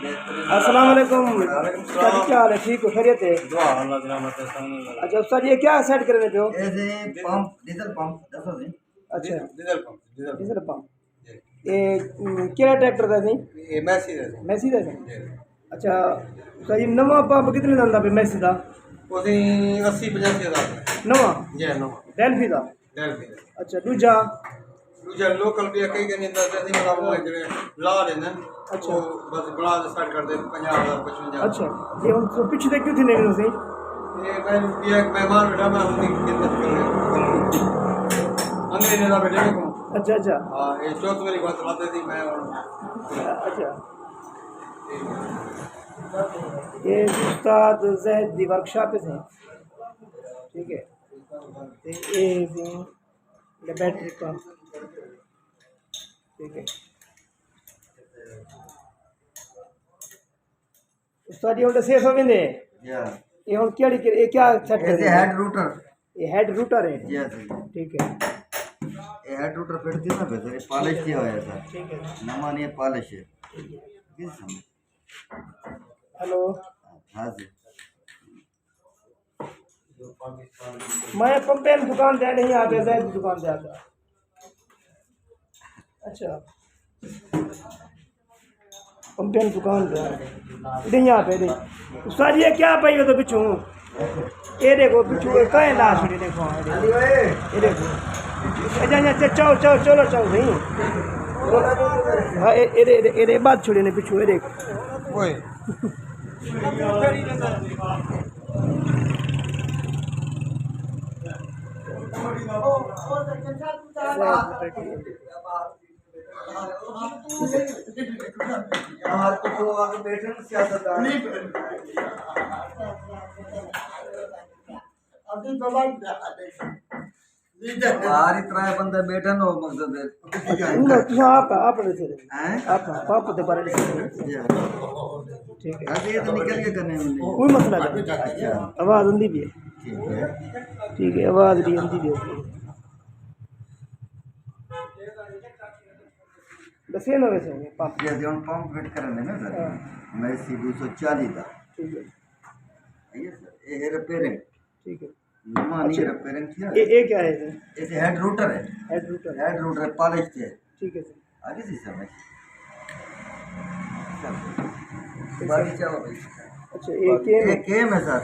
अस्सलाम वालेकुम। उस्ताद क्या हाल है? ठीक हो? खैरियत है? अच्छा उस्ताद ये क्या सेट करने पे हो? डीजल पंप दसो जी। अच्छा डीजल डीजल पंप ये केड़ा ट्रैक्टर दा सी? ये मैसी दा सी? अच्छा उस्ताद ये नवा पंप कितने दा आंदा पे मैसी दा? ਉਹਦੀ 80 85,000 नवा ਜੇ ਨਵਾਂ डेल्फी दा? ਡੈਲਫੀ अच्छा दूजा ਦੂਜਾ ਲੋਕਲ ਵੀ ਕਈ ਕਹਿੰਦੇ ਤਾਂ ਅਸੀਂ ਮਤਲਬ ਜਿਹੜੇ ਲਾ ਲੈਣਾ अच्छा ਉਹ ਬਸ ਬਣਾ ਦੇ ਸਟਾਰਟ ਕਰਦੇ 50,000 55,000 अच्छा ये हम तो पीछे देख क्यों थी नहीं सी? ਇਹ ਮੈਂ एक मेहमान बैठा मैं उनकी खिदमत कर रहा अंग्रेज ਦਾ ਬੇਟੇ को अच्छा अच्छा हाँ ये चौथ मेरी बात चलाते थी मैं अच्छा ये उस्ताद जहद दी वर्कशॉप से ठीक है ते ये सी ये बैटरी पंप ठीक है उस्ताद ये उल्टे से समझे या ये हम क्या ये क्या सेट ऐसे हेड रूटर ये हेड रूटर है या जी ठीक है ये हेड रूटर फिट थी ना बेहतर ये पॉलिश किया हुआ है सर ठीक है नवा नहीं पॉलिश है किस समय हेलो हाँ जी मैं पंपेन दुकान दे नहीं आते जैद की दुकान से आता अच्छा पंपेन दुकान दे नहीं आते दे सर ये क्या पाई हो तो पिछू ये देखो पिछू कहीं लाश ये देखो ये देखो अच्छा चलो चलो चलो चलो नहीं हाँ ये बात छोड़े ने पिछू ये देखो ओए हमारे को आगे बैठे ना सियासतदान हमारी तरह बंदा बैठा ना हो मकसद है आप हैं आप तो बारे ठीक है अभी ये तो निकल के करने में नहीं कोई मसला नहीं अच्छा आवाज़ आंदी भी है ठीक है आवाज़ भी आंदी भी है दसे ना वैसे पंप जैसे हम पंप फिट करने ना सर हाँ। मैं सी 240 था ठीक है ये सर ये रिपेयरिंग ठीक है नवा नहीं रिपेयरिंग किया ये क्या है सर? ऐसे हेड रूटर है head router head router polish है ठीक है सर आगे से समझ बाकी चलो भाई अच्छा ये केम ये केम है सर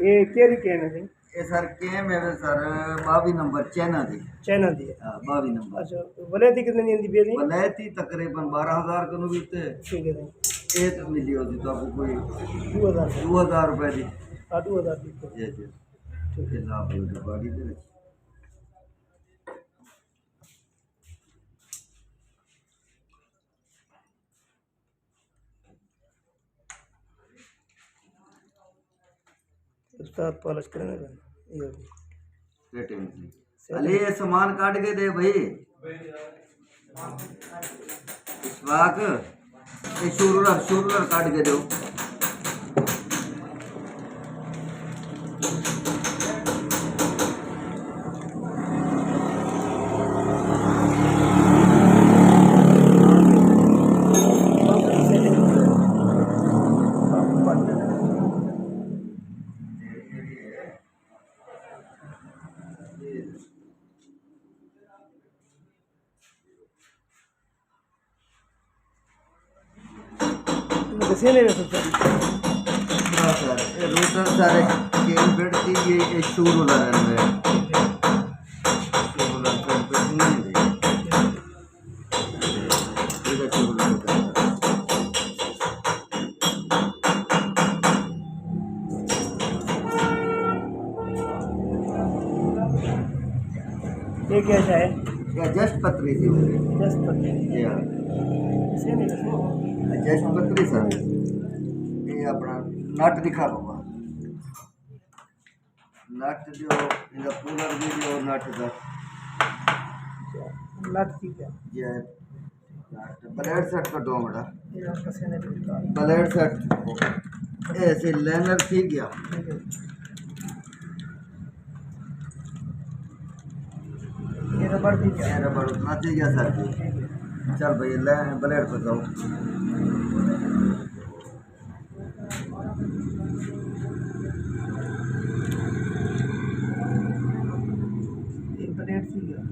ये केरी केम है ये सर केम है सर 22 नंबर चाइना थी चाइना दी है हाँ 22 नंबर अच्छा वलेती कितने दी आंदी बेदी वलैती तकरीबन 12,000 का भी थे ठीक है सर ये तो मिली होती तो आपको कोई 2000 2000 रुपए दी 2000 दी जी जी ठीक है हिसाब है गाड़ी दे उस्ताद पॉलिश करने का ये रेटिंग अली ये सामान काट के दे भाई इस्वाक ये शूरर काट के दो दसे नहीं सकता हाँ सर ये रूटर सारे केम बेड थी ये शूरर है शूरर पे नहीं दे ये शूरर ये क्या है या जस्ट पत्री थी 10 पत्ते जी हाँ दसे नहीं सकता जस्ट पत्री सर ये अपना नट दिखा होगा नट जो इनका कूलर भी जो नट का लाख की क्या ये ब्लेड सेट का दो बेटा ये आपका सेने का ब्लेड सेट ऐसे लाइनर थी गया ठीक है ये रबड़ भी क्या ये रबड़ उतना थी गया सर जी ठीक है चल भाई ले ब्लेड पे जाओ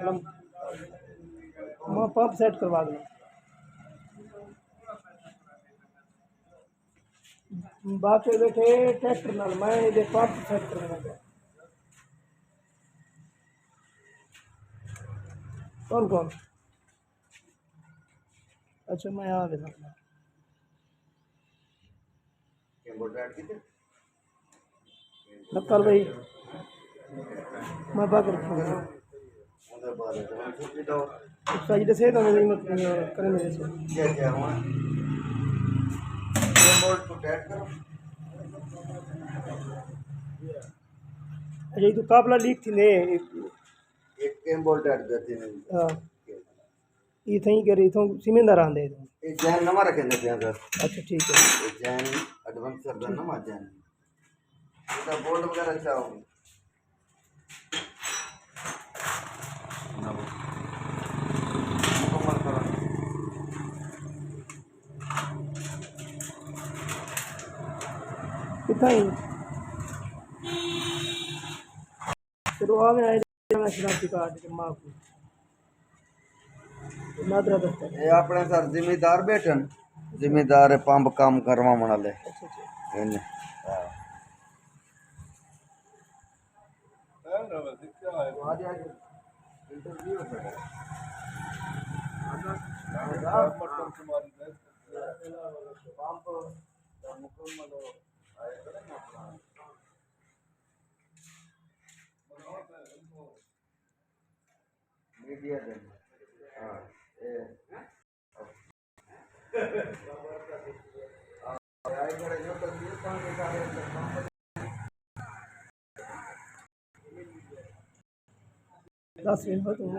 मैं पंप सेट करवा दूँ बाकी बैठे ट्रैक्टर नाल मैं ये पंप सेट करवाना है। कौन कौन अच्छा मैं आ गया केबल ऐड कीते नक्कल भाई मैं बात रखूँगा ਉਹਦੇ ਬਾਅਦ ਜਵਾਨ ਛੁੱਟੀ ਦੋ सही दसे तो मेरी मत करें मेरे से क्या क्या हुआ केबल को ऐड करो अच्छा ये तो काबला लीक थी ने एक केबल ऐड करते हैं हाँ ये थी करे इथों सीमेंदार आंदे ये जैन नमा रखे ने पिया सर अच्छा ठीक है ये जैन एडवांसर दा नमा जैन इसका बोल्ट वगैरह अच्छा हो मुकम्मल करो कितना ही चलो आ गया मैं शराबी कार्ड के माँ को नादरा दफ्तर ये अपने सर जिम्मेदार बैठन जिम्मेदार पंप काम करवा मना ले अच्छा अच्छा इन्हें हाँ इंटरव्यू है मीडिया देन हाँ ये आई करे जो तस्वीर पान के सारे दस मिनट हो तुम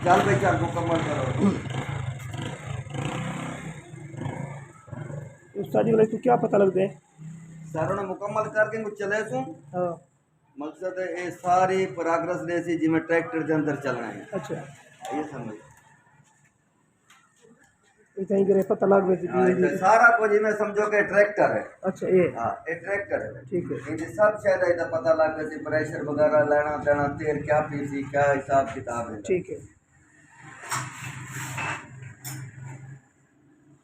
चल भाई चल मुकम्मल करो उस्ताद जी वाले तो क्या पता लगता है सर ने मुकम्मल करके कुछ चले सू हाँ मकसद है ये सारी प्रोग्रेस जैसी जिमें ट्रैक्टर के अंदर चलना है अच्छा ये समझ इतना ही करे पता लग गया हाँ, तो सारा कुछ इमें समझो कि ट्रैक्टर है अच्छा ये हाँ ये ट्रैक्टर है ठीक है इनकी सब शायद इधर पता लग गया प्रेशर वगैरह लेना देना तेल क्या पीसी क्या हिसाब किताब है ठीक है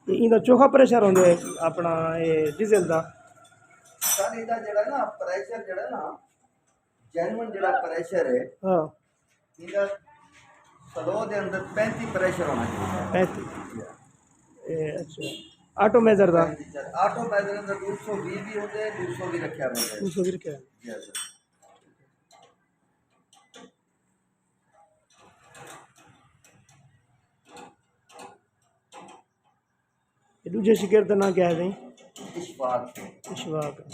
ये इनका चोखा प्रेशर होंगे अपना ये डीजल का सर इधर जड़ा ना प्रेशर जड़ा ना जेन्युइन जड़ा प्रेशर है हाँ इधर स्लो के अंदर 35 प्रेशर होना चाहिए 35 अच्छा ऑटो मेजर का ऑटो मेजर अंदर 220 भी होते हैं 200 भी रखा हुआ है 200 गिर के यस ये दूसरे शिकार का नाम क्या है भाई इशफाक इशफाक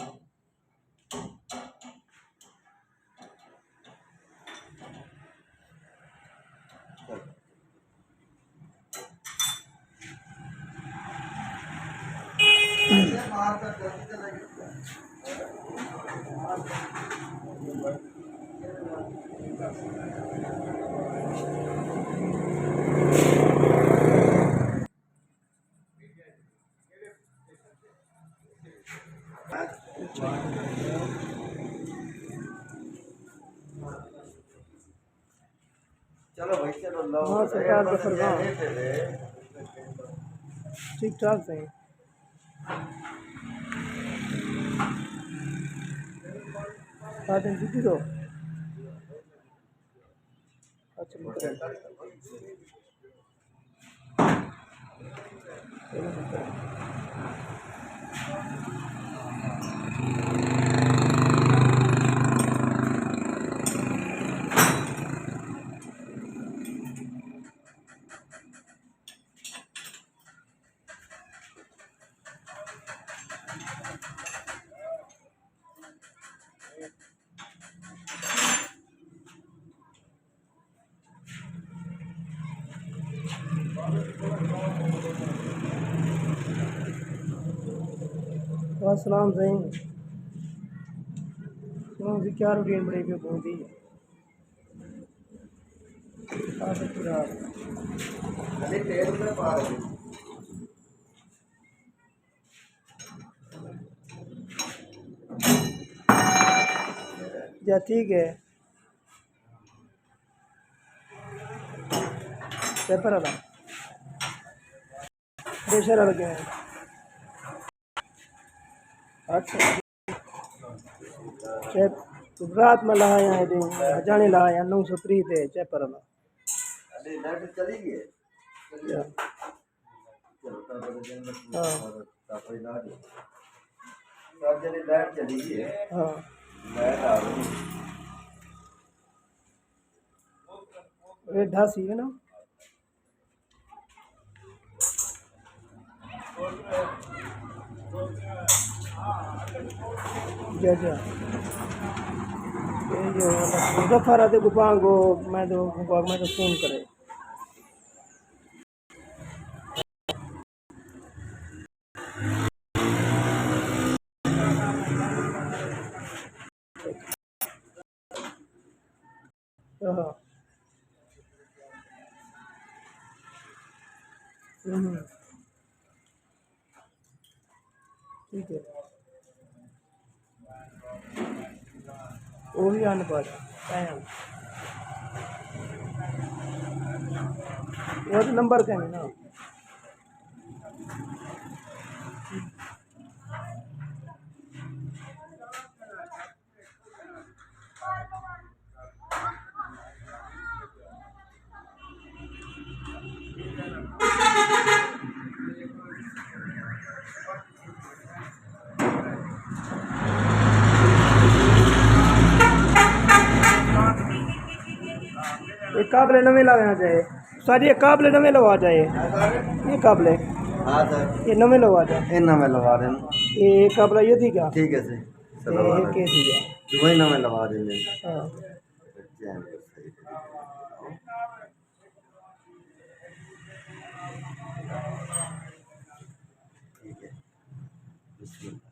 चलो भाई चलो लो हाँ, सरकार का फरमान। पहले ठीक ठाक सही साधन जीती तो अच्छा वालेकुम सही सुनो जी क्या रूटीन बड़ी पे पहुंची अरे तेल में पा रहे या ठीक है पेपर वाला प्रेशर वाला क्या है? अच्छा चेक रात में लाया है दे जाने लाया 903 थे चेपर वाला अरे लाइट चली गई है या, चलो तब बड़े दिन में हाँ तापई ला दो तब जने लाइट चली गई है हाँ लाइट आ गई ये ढासी है ना जा जा ये जो मुजफ्फर आते गुपांगो मैं तो फोन करे हाँ ठीक है वो भी आने पर टाइम वो तो नंबर का है ना ये काबले नवे लगाना चाहिए सर ये काबले नवे लगा चाहिए ये काबले हाँ सर ये नवे लगा जाए इन में लगा रहे हैं ये काबला ये थी क्या ठीक है सर सब लगा ये रहे के थी क्या हैं वही में लगा रहे हैं हाँ चैन को सही ठीक है बिस्मिल्लाह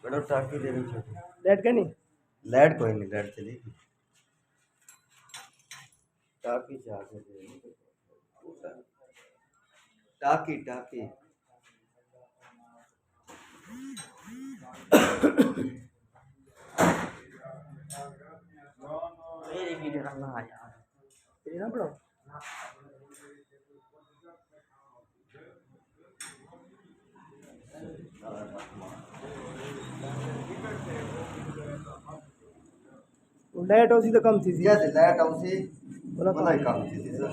बड़ा टाकी दे रही छोटी लेट का नहीं लाइट कोई नहीं लाइट चली गई टाकी चार्ज दे टाकी टाकी मेरी वीडियो करना है यार तेरी ना पढ़ो लाइट उसी तो कम थी जैसे लाइट उसी बोला भलाई काम थी सर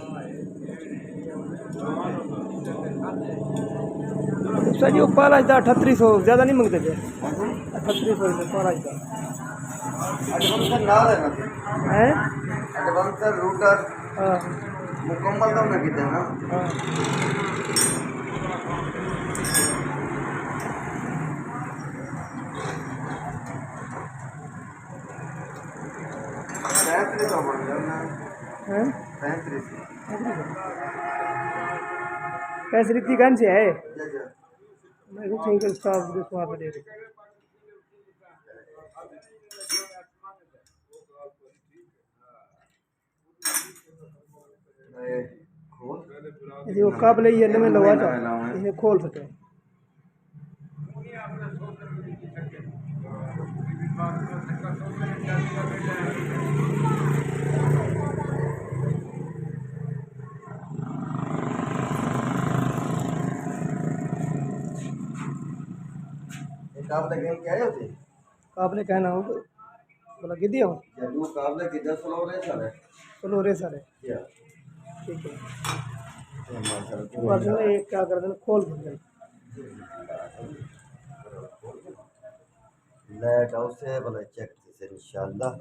सर जी ऊपर आज 3800 ज़्यादा नहीं मांगते थे 3800 से ऊपर आज एडवांसर ना लेना था हैं एडवांसर रूटर हाँ मुकम्मल तो ना किते ना हाँ पैंतीस सौ बन गया ना हैं 35 कैसे रिक्ति गन से है जैसे मैं कुछ सिंगल स्टाफ को वहाँ पे दे दे खोल यदि वो काबले ये नमे लगा था इन्हें खोल सके काबले गेम क्या है उसे काबले कहना हो बोला कि दिया हूँ या दो काबले की 10 फ्लोर है सारे चलो रे सारे या ठीक है ये माशाल्लाह परसों एक क्या कर देना खोल देना लाइट हाउस है भला चेक से इंशाल्लाह